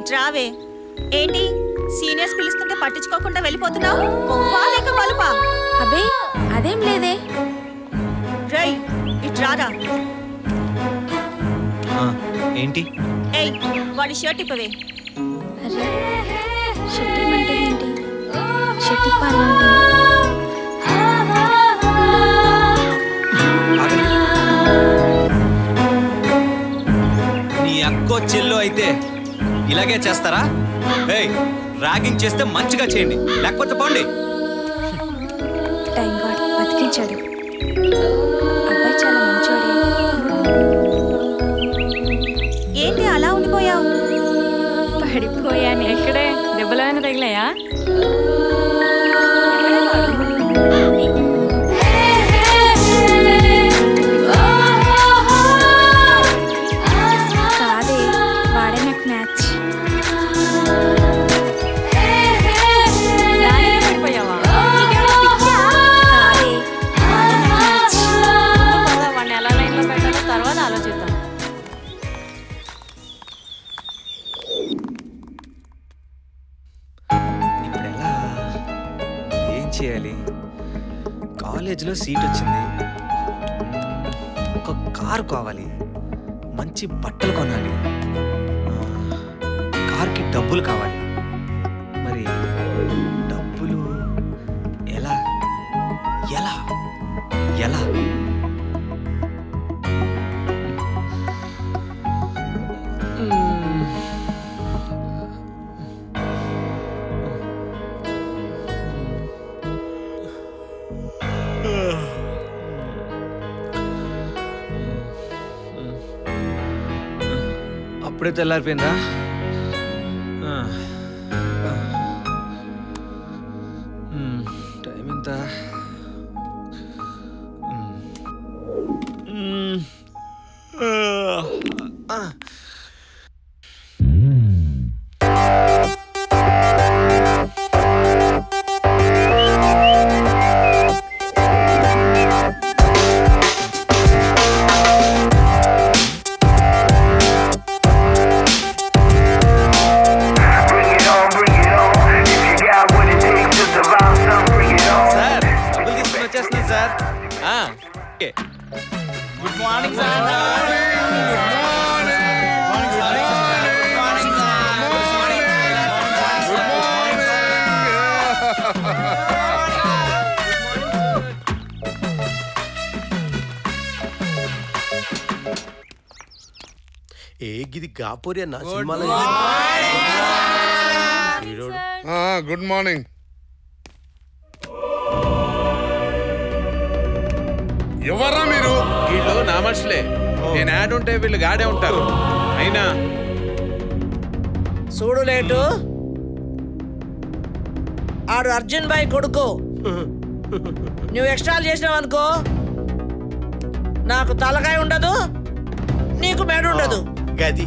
ఇట్రావే. ఏంటి సీనియర్స్ పిలుస్తుంటే పట్టించుకోకుండా వెళ్ళిపోతున్నావు? కొవ్వా లేక బలుపా? అబే అదేం లేదే. రై ఇట్రారా. ఏంటి? ఏయ్ వాడి షర్ట్ ఇప్పవే. అరే షర్ట్ ఇప్పంటే ఏంటి? షర్ట్ ఇప్పాలంటే నీ అక్కో చెల్లో అయితే ఇలాగే చేస్తారా? ఏయ్ ర్యాగింగ్ చేస్తే మంచిగా చేయండి, లేకపోతే పోండి. థ్యాంక్ గాడ్ బతికించాడు. అబ్బాయి చాలా మంచోడే. ఏంటి అలా ఉండిపోయావు? పడిపోయాను. ఎక్కడే దెబ్బలేమైనా తగిలాయా? కాదే వాడే నాకు మ్యాచ్. పడిపోయావా? కాదే వాడే నాకు మ్యాచ్. వాడిని ఎలా లైన్లో పెట్టాలో తర్వాత ఆలోచిద్దాం. ఇప్పుడు ఎలా? ఏం చేయాలి? కాలేజీలో సీట్ వచ్చింది, ఒక కారు కావాలి, మంచి బట్టలు కొనాలి, కార్కి డబ్బులు కావాలి. మరి డబ్బులు ఎలా ఎలా ఎలా? అప్పుడే తెల్లారిపోయిందా? టైం ఎంత? Good morning sir. ఏ గిది గాపోరి అన్న సినిమాలో. Good morning. ఎవర్రా మీరు? వీళ్ళు నా మనుషులే. నేను యాడ్ ఉంటే వీళ్ళు గాడే ఉంటారు. అయినా చూడు లేటు, ఆడు అర్జున్ భాయ్ కొడుకు. నువ్వు ఎక్స్ట్రాలు చేసినావు అనుకో, నాకు తలకాయ ఉండదు, నీకు మెడ ఉండదు. గది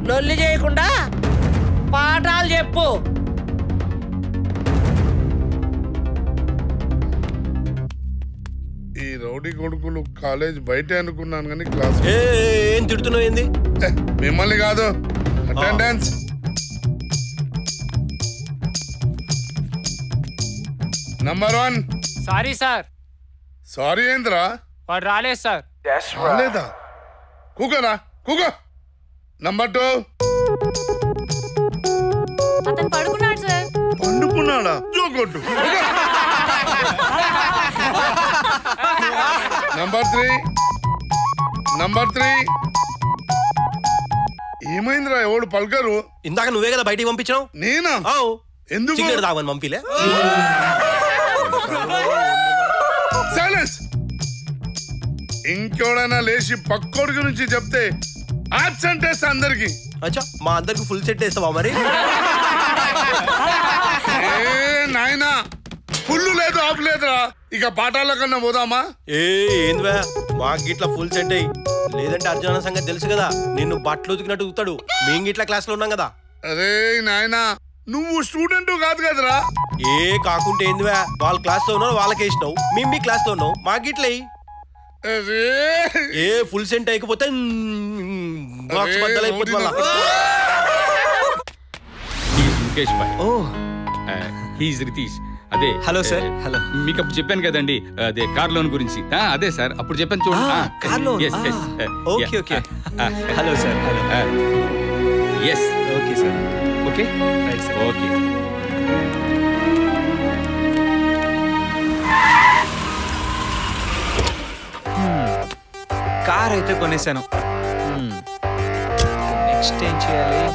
లొల్లి చేయకుండా పాఠాలు చెప్పు. ఈ రౌడీ కొడుకులు కాలేజ్ బయటే అనుకున్నాను కానీ క్లాస్. ఏం తిడుతున్నావు? ఏంది? మిమ్మల్ని కాదు, attendance. Number 1. Sorry sir. Sorry ఏంద్రా? వాడు రాలేదు సార్. రాలేదా? కూకరా కూకో. నంబర్ 2. అతను పడుకున్నాడు సార్. పండుకున్నాడా? జోకొట్టు. నంబర్ 3. నంబర్ 3. ఏమైందిరా? ఎవడు పలకరు? ఇందాక నువ్వే కదా బయటికి పంపించావు. నేనా? ఎందుకు తాగని పంపిలే. సైలెన్స్. ఇంకోడైనా లేచి పక్కోడి గురించి చెప్తే ఆబ్సెంట్ వేస్తా అందరికి. అచ్చా మా అందరికి ఫుల్ సెట్ వేస్తావా మరి? నాయనా ఫుల్ లేదు ఆఫ్ లేదురా. ఇక పాఠాల కన్నా పోదామా? ఏందివా మాకు గిట్లా ఫుల్ సెట్ అయ్యి, లేదంటే అర్జున సంగతి తెలుసు కదా, నిన్ను బట్టలు ఉతికినట్టు ఉతాడు. మేము గిట్లా క్లాస్ లో ఉన్నాం కదా. అరే నాయనా నువ్వు స్టూడెంట్ కాదు కదరా. ఏ కాకుంటే ఏందివా, వాళ్ళ క్లాస్ లో ఉన్నావు వాళ్ళకి వేసినావు, మేము మీ క్లాస్ లో ఉన్నావు మాకు గిట్ల ఏ ఫుల్ సెంట్ అయిపోతే బాక్స్ బద్దలైపోతుంది. ముఖేష్ భాయ్. ఓ హీజ్ రితీష్. అదే హలో సార్. హలో. మీకు అప్పుడు చెప్పాను కదండి, అదే కార్ లోన్ గురించి. అదే సార్, అప్పుడు చెప్పాను చూడండి. Car loan. Okay okay. Hello sir. Hello. Yes. Okay sir. Okay right sir. Okay. Car అయితే కొనేసాను. నెక్స్ట్ ఏం చేయాలి?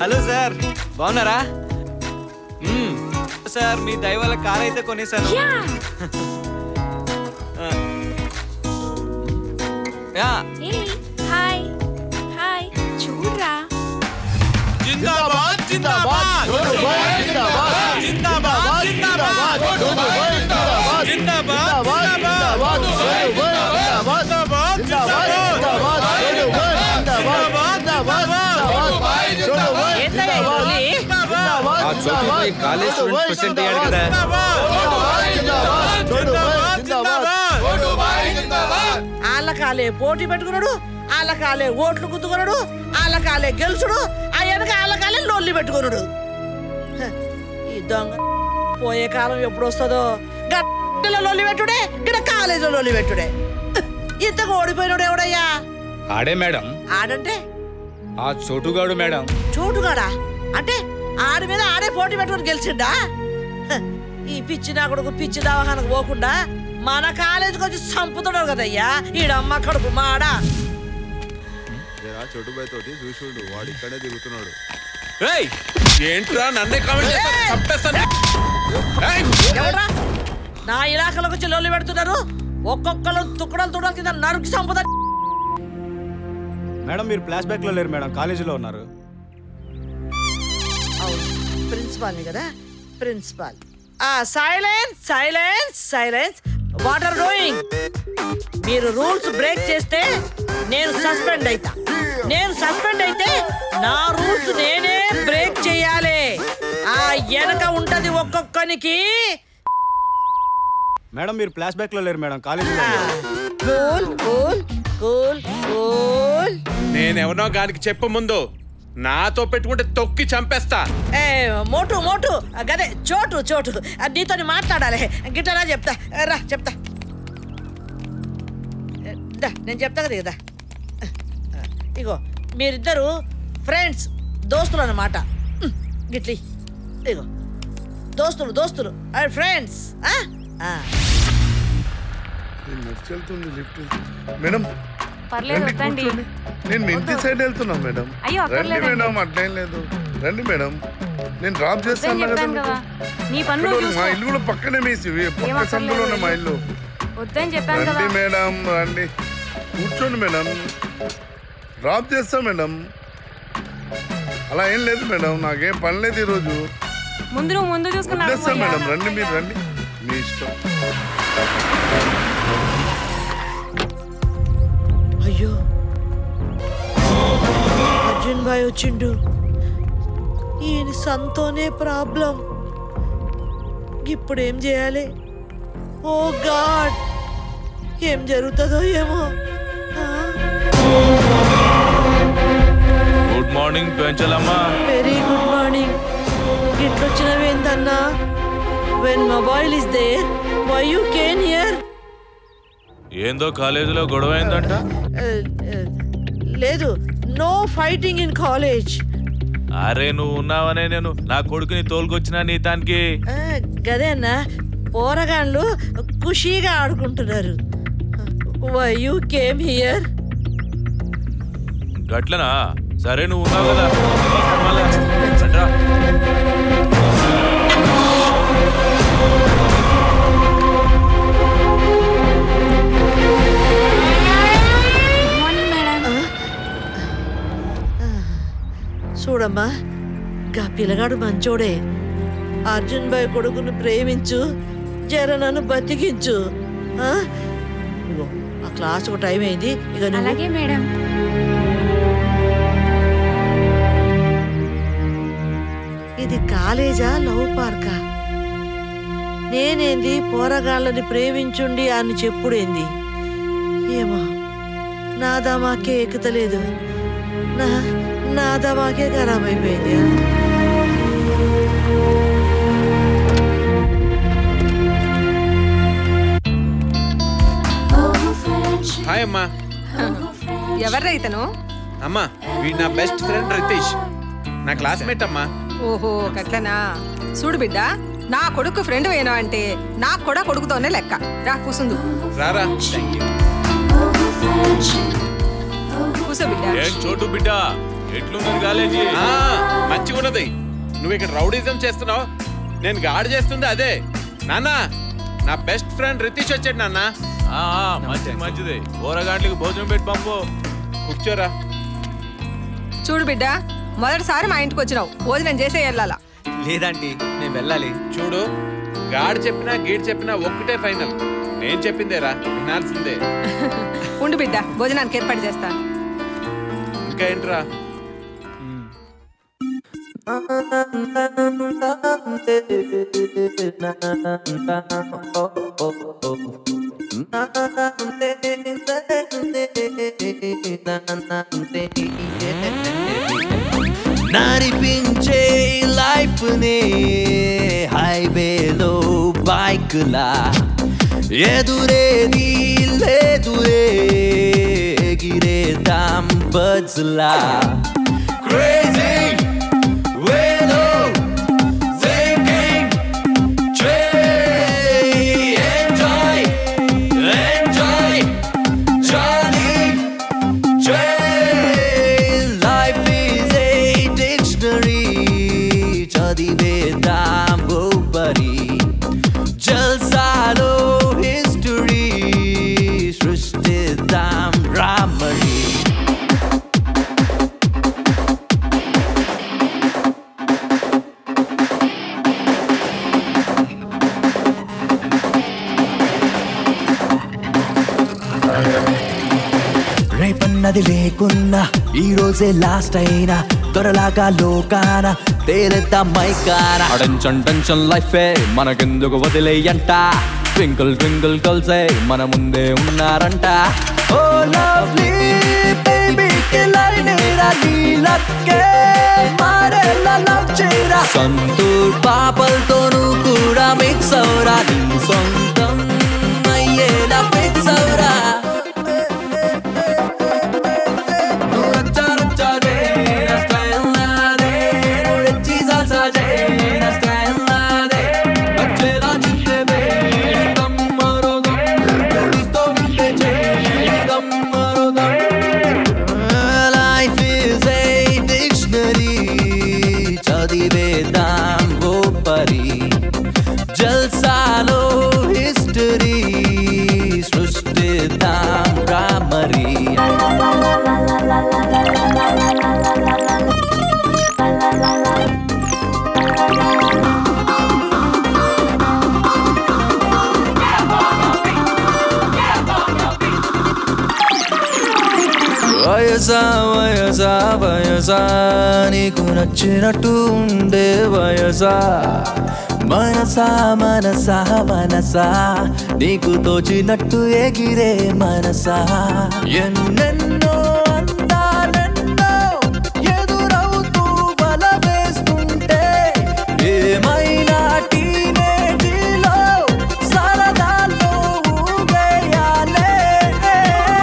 హలో సార్, బాగున్నారా? సార్, మీ దయ వల్ల కార్ అయితే కొనేసాను. హాయ్ హాయ్ చూడరా. జిందాబాద్ జిందాబాద్ జిందాబాద్ జిందాబాద్ జిందాబాద్ జిందాబాద్ జిందాబాద్ కాలేజ్ స్టూడెంట్ అయ్యాడు కదా. వాళ్ళ కాలే పోటీ పెట్టుకున్నాడు, వాళ్ళ కాలే ఓట్లు గుద్దుకున్నాడు, వాళ్ళ కాలే గెలుచుడు, అయ్యాక వాళ్ళ కాలే లొల్లి పెట్టుకున్నాడు. ఈ దొంగ పోయే కాలం ఎప్పుడు వస్తుందో. గట్టిలో లొల్లి పెట్టుడే, ఇక్కడ కాలేజీలో లొల్లి పెట్టుడే. ఇంతకు ఓడిపోయినాడు ఎవడయ్యా? ఆడే మేడం. ఆడంటే ఆ చోటుగాడు మేడం. చోటుగాడా అంటే ఆడి మీద ఆడే పోటీ పెట్టుకుని గెలిచిండా? ఈ పిచ్చి నా కొడుకు పిచ్చి దవాఖానకు పోకుండా మన కాలేజీకి వచ్చి చంపుతున్నాడు కదయ్యా ఈడమ్మ కడుపు మాడా. చోటుబాయ్ తోటి చూసుడు, వాడు ఇక్కడే దిగుతున్నాడు. ఏంట్రా నన్నే కామెంట్ చంపేస్తాను. ఎవరా నా ఇలాకలోకి వచ్చి లొల్లి పెడుతున్నారు? ఒక్కొక్కరు తుక్కడలు తుడల కింద నరుకి చంపుతారు. మేడం, మీరు ఫ్లాష్ బ్యాక్ లో లేరు మేడం, కాలేజీలో ఉన్నారు. ప్రిన్సిపాల్ని కదా, principal. Silence silence silence. What are doing? మీరు రూల్స్ బ్రేక్ చేస్తే నేను సస్పెండ్ అయితా. నేను సస్పెండ్ అయితే నా రూల్స్ నేనే బ్రేక్ చేయాలి. ఆ వెనక ఉంటది ఒక్కొక్కనికి. మేడం, మీరు ఫ్లాష్ బ్యాక్ లో లేరు మేడం, కాలేజీలో. Cool cool cool cool. నేనెవరో గానికి చెప్పు ముందు. నాతో పెట్టుకుంటే తొక్కి చంపేస్తా. మోటు మోటు గదే చోటు చోటు నీతో మాట్లాడాలి. గిట్టరా చెప్తా, రా చెప్తా. నేను చెప్తా కదా కదా. ఇగో మీరిద్దరు ఫ్రెండ్స్, దోస్తులు అన్నమాట. గిట్లి ఇగో దోస్తులు దోస్తులు ఫ్రెండ్స్. నడిచెళ్తుంది లిఫ్ట్. మేడం పర్లేదు వద్దండి. నేను ఇంటి సైడ్ వెళ్తున్నా మేడం. అయ్యో రండి మేడం, అట్లేం లేదు. రండి మేడం, నేను డ్రాప్ చేస్తాను కదా. నీ పనులు మా ఇల్లు కూడా పక్కనే, మీ పక్క సందులోనే మా ఇల్లు. వద్దని చెప్పాను కదా. రండి మేడం, రండి కూర్చోండి మేడం, డ్రాప్ చేస్తా మేడం. అలా ఏం లేదు మేడం, నాకేం పని లేదు ఈరోజు. ముందు నువ్వు ముందు చూసుకున్నా మేడం. రండి, మీరు రండి, మీ ఇష్టం. అయ్యో అర్జున్ భాయ్ వచ్చిండు. ఈయన సంతోనే ప్రాబ్లం. ఇప్పుడు ఏం చేయాలి? ఓ గాడ్, ఏం జరుగుతుందో ఏమో. Good morning Penchalamma. Very good morning. ఇట్లొచ్చినవేందన్నా? When mobile is there, why you came here? ఏందో కాలేజీలో గొడవ అయిందంట. లేదు, నో ఫైటింగ్ ఇన్ కాలేజ్. అరే నువ్వు ఉన్నావనే నేను నా కొడుకుని తోలుకొచ్చినా నీ దానికి. గదే అన్నా, పోరగాళ్ళు ఖుషీగా ఆడుకుంటున్నారు. Why you came here? గట్లనా? సరే నువ్వు ఉన్నావు కదా. చూడమ్మా, గా పిల్లగాడు మంచోడే. అర్జున్ భాయ్ కొడుకును ప్రేమించు, జర నన్ను బతికించు. ఆ క్లాసుకు టైం అయింది ఇక నువ్వు- అలాగే మేడం. ఇది కాలేజా లవ్ పార్కా? నేనేంది పోరగాళ్ళని ప్రేమించుండి అని చెప్పుడేంది? ఏమో నా దమాకే ఎక్కుతలేదు. నా దమాకే ఖరాబ్ అయిపోయింది. హాయ్ అమ్మా. ఎవర్రా ఇతను? అమ్మా వీడు నా బెస్ట్ ఫ్రెండ్ రితీష్, నా క్లాస్మేట్ అమ్మా. ఓహో గట్లనా. చూడు బిడ్డ, నా కొడుకు ఫ్రెండ్ వేనా అంటే నాకు కూడా కొడుకుతోనే లెక్క. రా కూసుందు. రారా. కూసో బిడ్డ. ఏం చోటు బిడ్డ, ఎట్లున్నది కాలేజీ? మంచిగా ఉన్నది. నువ్వు ఇక్కడ రౌడీజం చేస్తున్నావు, నేను గాడి చేస్తుంది అదే. నాన్న నా బెస్ట్ ఫ్రెండ్ రితీష్ వచ్చాడు నాన్న. మంచిది. ఊరగాంట్లకి భోజనం పెట్టి పంపు. కూర్చోరా. చూడు బిడ్డ, మొదటిసారి మా ఇంటికి వచ్చినావు, భోజనం చేసే వెళ్ళాలా? లేదంటీ, నేను వెళ్ళాలి. చూడు, గాడి చెప్పినా గీడ్ చెప్పినా ఒక్కటే ఫైనల్. నేను చెప్పిందేరా, వినాల్సిందే. ఉండు బిడ్డ, భోజనానికి ఏర్పాటు చేస్తా. ఇంకా ఏంట్రా? నడిపించే లైఫ్ నే హైవేలో బైక్ లా, ఎదురేది లేదు ఎగిరేదాం బర్డ్స్ లా. Crazy రేపన్నది లేకున్నా ఈ రోజే లాస్ట్ అయినా త్వరలాగా లోకాన తేలేద్దాం మైకాన. టెన్షన్ లైఫే మనకెందుకు వదిలేయంట, ట్వింకిల్ ట్వింకిల్ కల్సే మన ముందే ఉన్నారంట. ఓ లవ్లీ బేబీ కిలైనేరా నీలక్కే మారేలా లవ్ చేయరా. సంతూర్ పాపలతోనూ కూడా మిక్స్ అవురా, నీ సొంతం అయ్యేలా ఫిక్స్ అవురా. జల్సాలో హిస్టరీ సృష్టిద్దాం రామరి. వయసా వయసా వయసా నీకు నచ్చినట్టు ఉండే వయసా. మనసా మనసా మనసా నీకు తోచినట్టు ఎగిరే మనసా. ఎన్నెన్నో అందాలెన్నో ఎదురవుతూ బల వేస్తుంటే ఏమైనా టీనేజీలో సరదాలో ఊగేయాలే.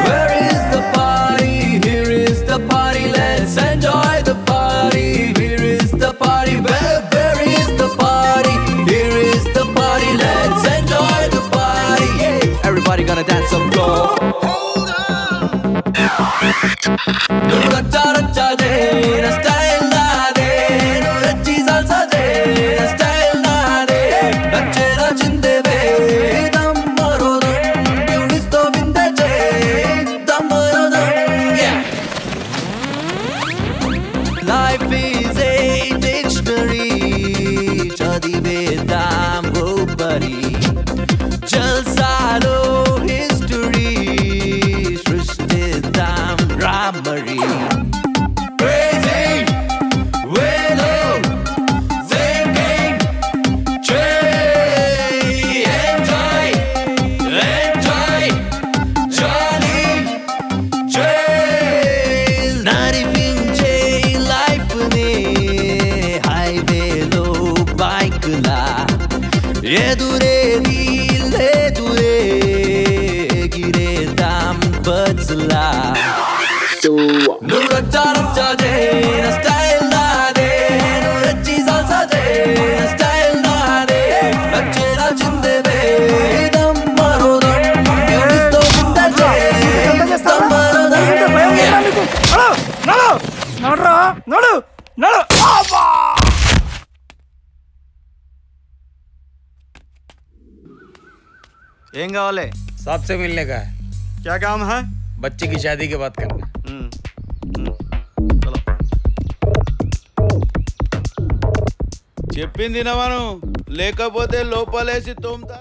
Where is the party? Here is the party. Let's enjoy the party. Here is the party. Where is the party? Here is the party. Let's enjoy the party. Yeah. Everybody gonna dance some floor. Hold on. Style na de, no rachi salsa de. Style na de, nachera chindeve. Dammarodam, beauties to vintage. Dammarodam, yeah. Life is a dictionary. చదివేద్దాం గోపరి. జల్సాలో history ఎదురేది లేదురే గిరేదాం బజ్లా నువ్వు రచ్చా రచ్చా దే నా స్టైల్ నాదే నువ్వు రచ్చి సాల్సా దే నా స్టైల్ నాదే నచ్చేలా చిందేవే దమ్మరో దమ్ యూనిస్తో గుండె దమ్మరో ఏం కావాలి साहब से मिलने का है। क्या काम है बच्चे की शादी की बात करना। చెప్పింది నవను లేకపోతే లోపలేసి తోముతా